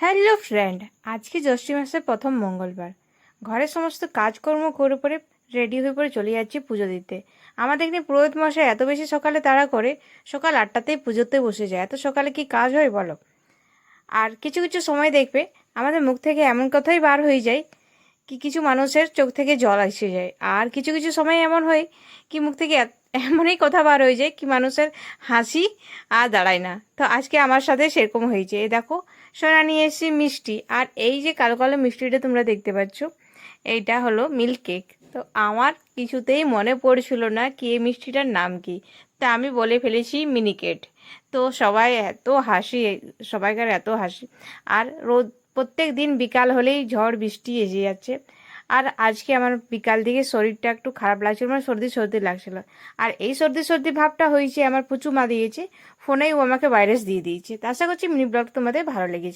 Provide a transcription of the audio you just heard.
Hello friend, আজকে জ্যৈষ্ঠ মাসের প্রথম মঙ্গলবার। ঘরের সমস্ত কাজকর্ম করে পরে রেডি হয়ে পরে চলে যাচ্ছি পুজো দিতে। আমাদের এখানে পুরোহিত মশাই এত বেশি সকালে তাড়া করে, সকাল 8টাতেই পুজোতে বসে যায়। এত সকালে কি কাজ হয় বলো? আর কিছু কিছু সময় দেখবে আমাদের মুখ থেকে এমন কথাই বার হয়ে যায় কি কিছু মানুষের চোখ থেকে জল এসে যায়। আর কিছু কিছু সময় এমন হয় কি মুখ থেকে এমনই কথা বার হয়ে যায় কি মানুষের হাসি আর দাঁড়ায় না। তো আজকে আমার সাথে সেরকম হয়েছে। এই দেখো, সোনা নিয়ে এসেছি মিষ্টি, আর এই যে কালো কালো মিষ্টিটা তোমরা দেখতে পাচ্ছ, এইটা হলো মিল্ক কেক। তো আমার কিছুতেই মনে পড়ছিল না কি এই মিষ্টিটার নাম কি, তা আমি বলে ফেলেছি মিনিকেট। তো সবাই এত হাসি, সবাইকার এত হাসি। আর রোদ প্রত্যেক দিন বিকাল হলেই ঝড় বৃষ্টি এসে যাচ্ছে। আর আজকে আমার বিকাল দিকে শরীরটা একটু খারাপ লাগছিল, মানে সর্দি সর্দি লাগছিল। আর এই সর্দি সর্দি ভাবটা হয়েছে আমার পুচু মা দিয়েছে ফোনেই, ও আমাকে ভাইরাস দিয়ে দিয়েছে। তা আশা করছি মিনি ব্লগ তোমাদের ভালো লেগেছে।